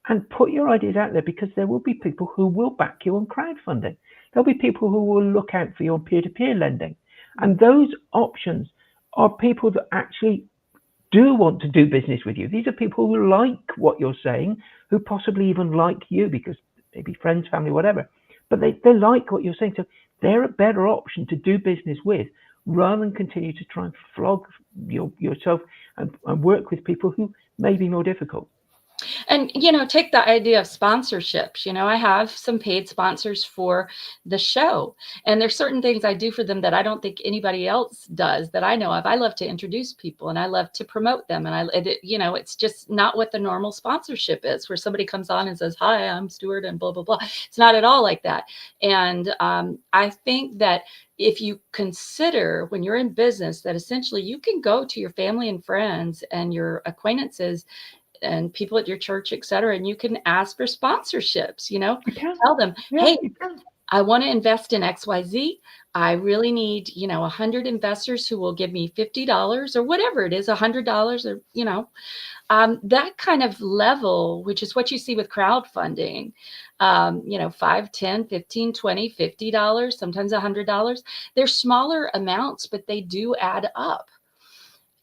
and put your ideas out there, because there will be people who will back you on crowdfunding. There'll be people who will look out for you on peer-to-peer lending. And those options are people that actually do want to do business with you. These are people who like what you're saying, who possibly even like you because maybe friends, family, whatever. But they like what you're saying. So they're a better option to do business with, rather than continue to try and flog yourself and work with people who may be more difficult. And, take the idea of sponsorships. I have some paid sponsors for the show, and there's certain things I do for them that I don't think anybody else does that I know of. I love to introduce people and I love to promote them. And it's just not what the normal sponsorship is, where somebody comes on and says, hi, I'm Sturt and blah, blah, blah. It's not at all like that. And I think that if you consider when you're in business that essentially you can go to your family and friends and your acquaintances and people at your church, et cetera, and you can ask for sponsorships, tell them, hey, I want to invest in XYZ. I really need, 100 investors who will give me $50 or whatever it is, $100 or, that kind of level, which is what you see with crowdfunding, $5, 10, 15, 20, $50, sometimes $100. They're smaller amounts, but they do add up.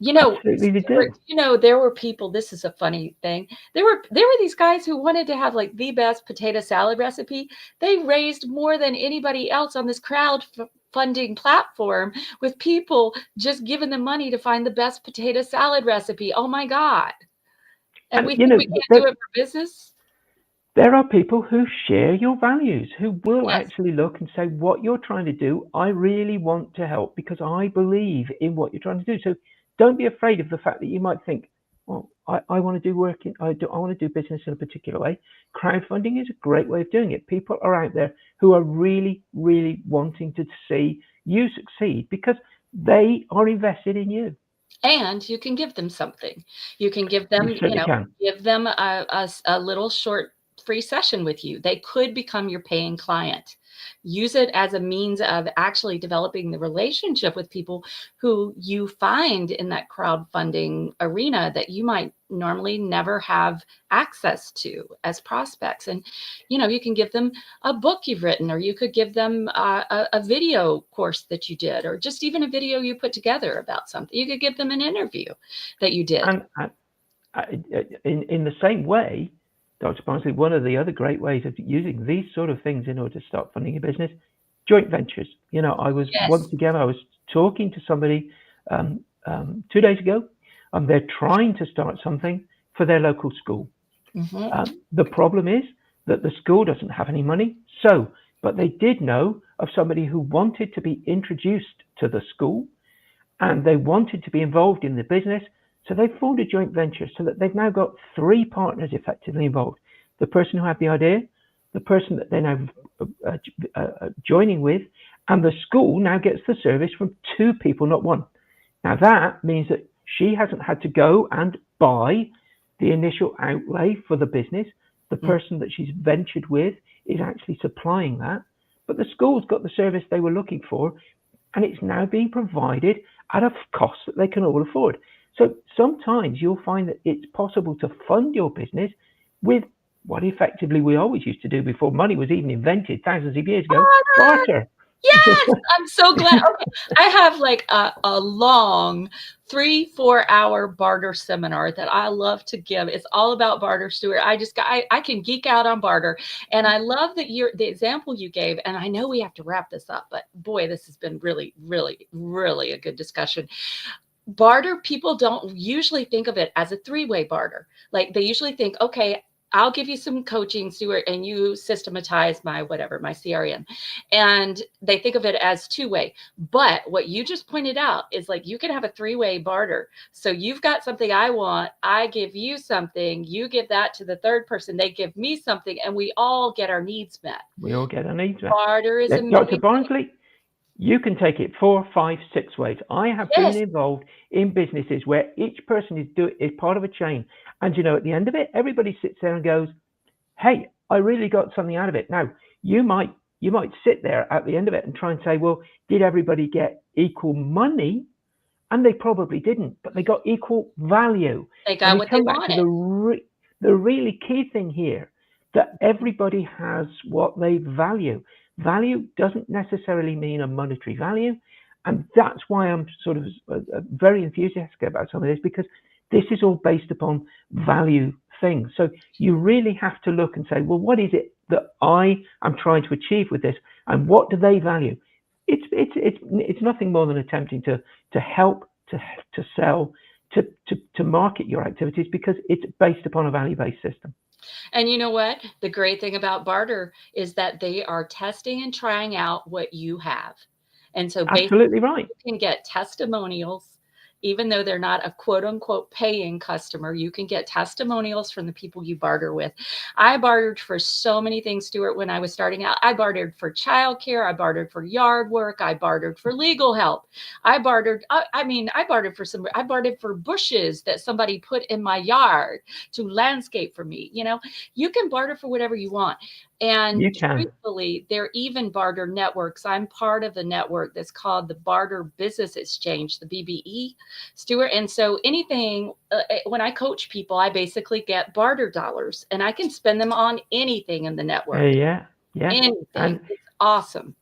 Absolutely, they do. There were people, this is a funny thing. There were these guys who wanted to have like the best potato salad recipe. They raised more than anybody else on this crowdfunding platform, with people just giving them money to find the best potato salad recipe. Oh my God. And we think we can't do it for business. There are people who share your values, who will Yes. actually look and say, what you're trying to do, I really want to help because I believe in what you're trying to do. So don't be afraid of the fact that you might think, well, I want to do I want to do business in a particular way. Crowdfunding is a great way of doing it. People are out there who are really, really wanting to see you succeed because they are invested in you. And you can give them something. You can give them, You certainly can. give them a little short free session with you. They could become your paying client. Use it as a means of actually developing the relationship with people who you find in that crowdfunding arena that you might normally never have access to as prospects. And, you can give them a book you've written, or you could give them a video course that you did, or just even a video you put together about something. You could give them an interview that you did. And in the same way, Dr. Barnsley, one of the other great ways of using these sort of things in order to start funding a business, joint ventures. I was once again, I was talking to somebody 2 days ago, and they're trying to start something for their local school. The problem is that the school doesn't have any money. But they did know of somebody who wanted to be introduced to the school, and they wanted to be involved in the business. So they formed a joint venture so that they've now got 3 partners effectively involved. The person who had the idea, the person that they're now joining with, and the school now gets the service from 2 people, not 1. Now that means that she hasn't had to go and buy the initial outlay for the business. The person that she's ventured with is actually supplying that. But the school's got the service they were looking for, and it's now being provided at a cost that they can all afford. So sometimes you'll find that it's possible to fund your business with what effectively we always used to do before money was even invented thousands of years ago, barter. Yes, I'm so glad. Okay, I have like a long 3-4 hour barter seminar that I love to give. It's all about barter, Stuart. I can geek out on barter. And I love that the example you gave, and I know we have to wrap this up, but boy, this has been really, really, really a good discussion. Barter, people don't usually think of it as a three-way barter. Like they usually think, okay, I'll give you some coaching, Stuart, and you systematize my whatever, my CRM. And they think of it as two-way. But what you just pointed out is like you can have a three-way barter. So you've got something I want, I give you something, you give that to the third person, they give me something, and we all get our needs met. We all get our needs met. Barter is Dr. amazing. Barnsley, you can take it 4, 5, 6 ways. I have been involved in businesses where each person is part of a chain. And, at the end of it, everybody sits there and goes, hey, I really got something out of it. Now, you might sit there at the end of it and try and say, well, did everybody get equal money? And they probably didn't, but they got equal value. They got what they come back wanted. to the really key thing here, that everybody has what they value. Value doesn't necessarily mean a monetary value. And that's why I'm sort of very enthusiastic about some of this, because this is all based upon value things. So you really have to look and say, well, what is it that I am trying to achieve with this? And what do they value? It's nothing more than attempting to help, to sell, to market your activities, because it's based upon a value-based system. And you know what? The great thing about barter is that they are testing and trying out what you have. And so absolutely right. You can get testimonials. Even though they're not a quote unquote paying customer, you can get testimonials from the people you barter with. I bartered for so many things, Stuart, when I was starting out. I bartered for childcare. I bartered for yard work. I bartered for legal help. I bartered for bushes that somebody put in my yard to landscape for me. You can barter for whatever you want. And truthfully, there are even barter networks. I'm part of a network that's called the Barter Business Exchange, the BBE, Stuart. And so anything, when I coach people, I basically get barter dollars, and I can spend them on anything in the network. Yeah. Anything. And it's awesome.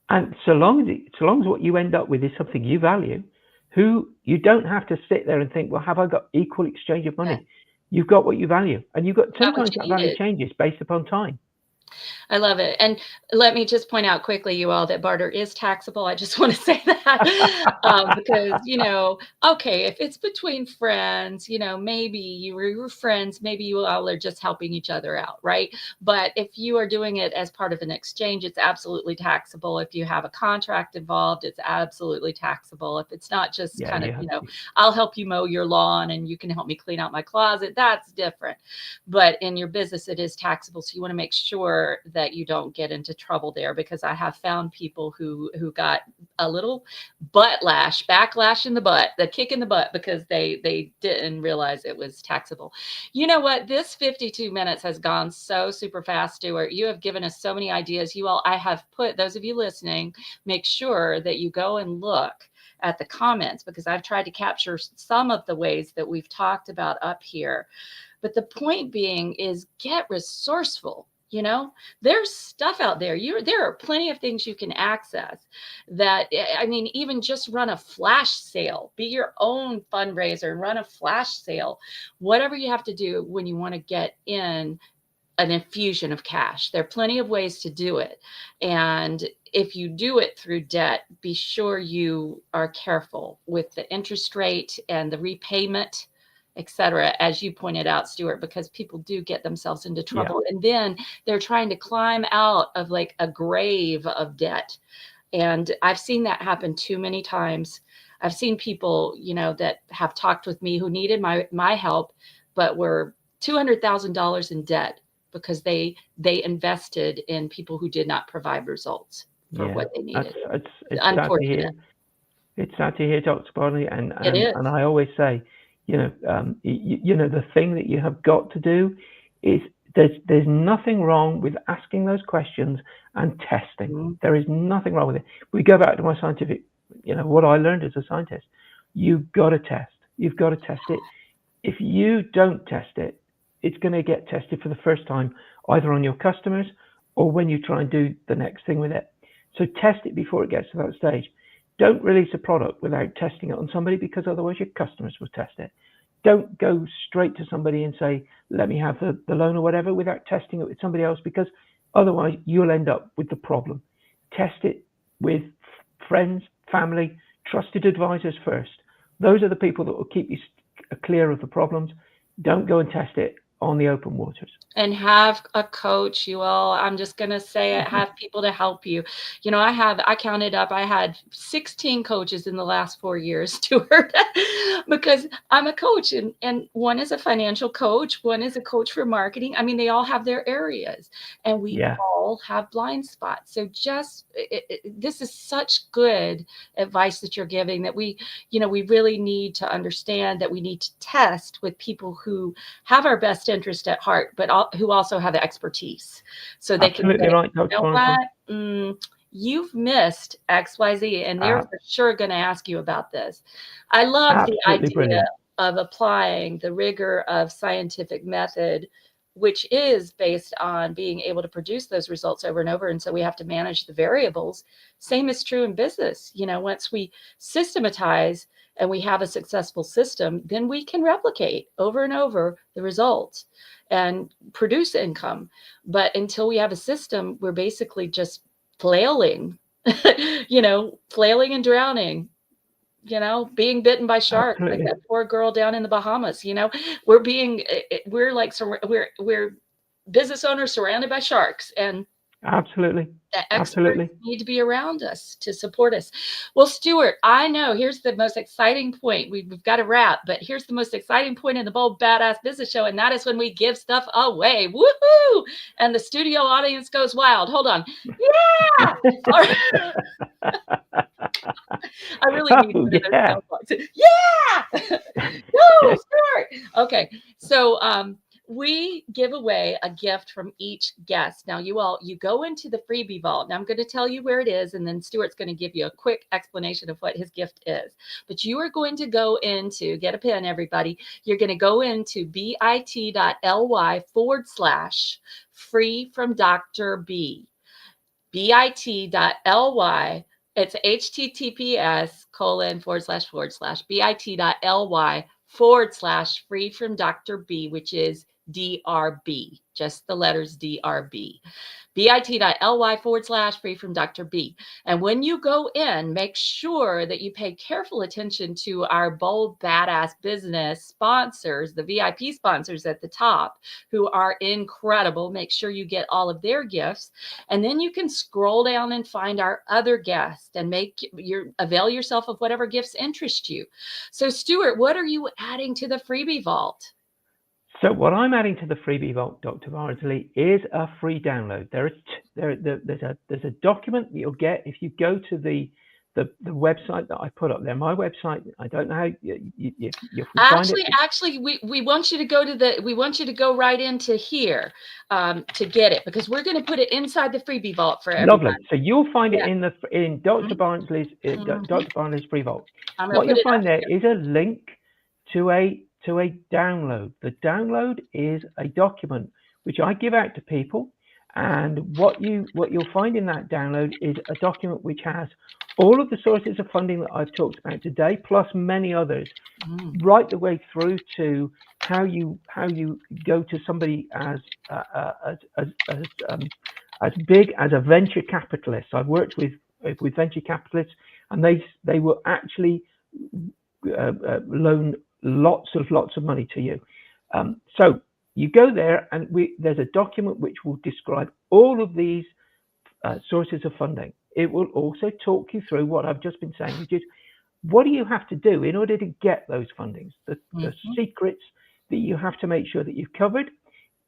And so long as what you end up with is something you value, you don't have to sit there and think, well, have I got equal exchange of money? Yeah. You've got what you value, and sometimes that value changes based upon time. I love it. And let me just point out quickly, you all, that barter is taxable. I just want to say that because, okay, if it's between friends, maybe you were friends, maybe you all are just helping each other out, right? But if you are doing it as part of an exchange, it's absolutely taxable. If you have a contract involved, it's absolutely taxable. If it's not just I'll help you mow your lawn and you can help me clean out my closet, that's different. But in your business, it is taxable. So you want to make sure that you don't get into trouble there, because I have found people who got a little backlash in the butt, the kick in the butt, because they didn't realize it was taxable. You know what? This 52 minutes has gone so super fast, Stuart. You have given us so many ideas. I have put, those of you listening, make sure that you go and look at the comments, because I've tried to capture some of the ways that we've talked about up here. But the point being is, get resourceful. There's stuff out there. There are plenty of things you can access that, even just run a flash sale, be your own fundraiser and run a flash sale, whatever you have to do when you want to get in an infusion of cash. There are plenty of ways to do it. And if you do it through debt, be sure you are careful with the interest rate and the repayment, etc., as you pointed out, Stuart, because people do get themselves into trouble. Yeah. And then they're trying to climb out of like a grave of debt. And I've seen that happen too many times. I've seen people, that have talked with me who needed my help, but were $200,000 in debt because they invested in people who did not provide results for what they needed. It's unfortunate. It's sad to hear, Dr. Barney, and I always say, the thing that you have got to do is there's nothing wrong with asking those questions and testing. Mm-hmm. There is nothing wrong with it. We go back to my scientific, what I learned as a scientist. You've got to test. You've got to test it. If you don't test it, it's going to get tested for the first time, either on your customers or when you try and do the next thing with it. So test it before it gets to that stage. Don't release a product without testing it on somebody, because otherwise your customers will test it. Don't go straight to somebody and say, let me have the loan or whatever, without testing it with somebody else, because otherwise you'll end up with the problem. Test it with friends, family, trusted advisors first. Those are the people that will keep you clear of the problems. Don't go and test it on the open waters. And have a coach, you all. I'm just going to say it, have people to help you. You know, I counted up, I had 16 coaches in the last 4 years, Sturt, because I'm a coach, and one is a financial coach, one is a coach for marketing. I mean, they all have their areas, and we all have blind spots. So this is such good advice that you're giving, that we really need to understand that we need to test with people who have our best interest at heart, but who also have the expertise, so they can say, right, you know what, you've missed XYZ, and they're for sure going to ask you about this. I love the idea of applying the rigor of scientific method, which is based on being able to produce those results over and over. And so we have to manage the variables. Same is true in business. You know, once we systematize and we have a successful system, then we can replicate over and over the results and produce income. But until we have a system, we're basically just flailing, flailing and drowning, being bitten by sharks, like that poor girl down in the Bahamas. We're business owners surrounded by sharks, and the experts need to be around us to support us. Well, Sturt, I know here's the most exciting point. We've got to wrap, but here's the most exciting point in the Bold Badass Business Show, and that is when we give stuff away. Woohoo! And the studio audience goes wild. Hold on. Yeah! I really need another soundbox. Yeah! No, Sturt! Okay, so we give away a gift from each guest. Now, you go into the freebie vault. Now, I'm going to tell you where it is, and then Sturt's going to give you a quick explanation of what his gift is. But you are going to go into, get a pen, everybody. You're going to go into bit.ly/free from Dr. B. bit.ly. It's https://bit.ly/free from Dr. B, which is DRB, just the letters DRB. bit.ly/free from Dr. B. And when you go in, make sure that you pay careful attention to our Bold Badass Business sponsors, the VIP sponsors at the top, who are incredible. Make sure you get all of their gifts. And then you can scroll down and find our other guests and avail yourself of whatever gifts interest you. So, Sturt, what are you adding to the freebie vault? So what I'm adding to the freebie vault, Dr. Bardsley, is a free download. There's a document that you'll get if you go to the website that I put up there. My website. I don't know how you find it. Actually, we want you to go go right into here to get it, because we're going to put it inside the freebie vault for everyone. Lovely. So you'll find it in Dr. Barnsley's Dr. Barnsley's free vault. What you'll find there is a link to a download. The download is a document which I give out to people, and what you'll find in that download is a document which has all of the sources of funding that I've talked about today, plus many others, right the way through to how you go to somebody as big as a venture capitalist. I've worked with venture capitalists, and they will actually loan lots of money to you. So you go there, and there's a document which will describe all of these sources of funding. It will also talk you through what I've just been saying, which is what do you have to do in order to get those fundings, the secrets that you have to make sure that you've covered.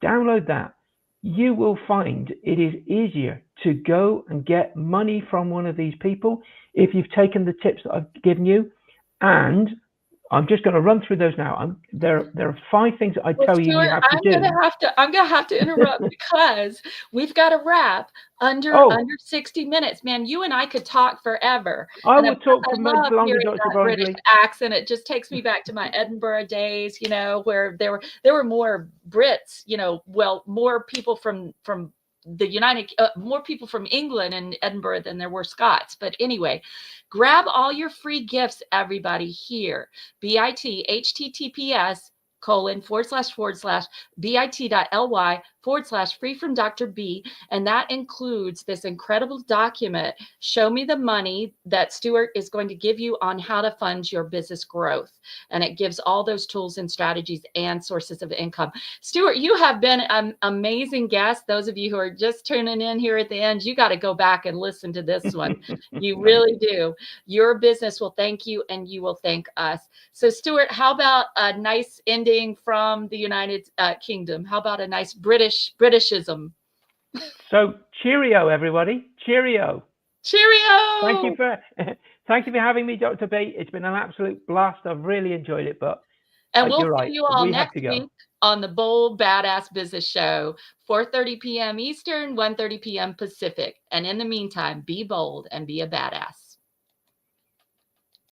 Download that. You will find it is easier to go and get money from one of these people if you've taken the tips that I've given you. And I'm just going to run through those now. There are 5 things that I tell you have to do. I'm going to have to interrupt because we've got to wrap under 60 minutes. Man, you and I could talk forever. I will talk for much longer, Dr. Brindley. Accent. It just takes me back to my Edinburgh days, where there were more Brits, more people from more people from England and Edinburgh than there were Scots. But anyway, grab all your free gifts, everybody, here. bit.ly/free from Dr. B. And that includes this incredible document, Show Me the Money, that Sturt is going to give you on how to fund your business growth. And it gives all those tools and strategies and sources of income. Sturt, you have been an amazing guest. Those of you who are just tuning in here at the end, you got to go back and listen to this one. You really do. Your business will thank you, and you will thank us. So Sturt, how about a nice ending from the United Kingdom? How about a nice Britishism? So cheerio, everybody. Cheerio. Cheerio. Thank you for having me, Dr. B. It's been an absolute blast. I've really enjoyed it, but and we'll you're see right. you all We next week on the Bold Badass Business Show, 4:30 p.m. Eastern, 1:30 p.m. Pacific. And in the meantime, be bold and be a badass.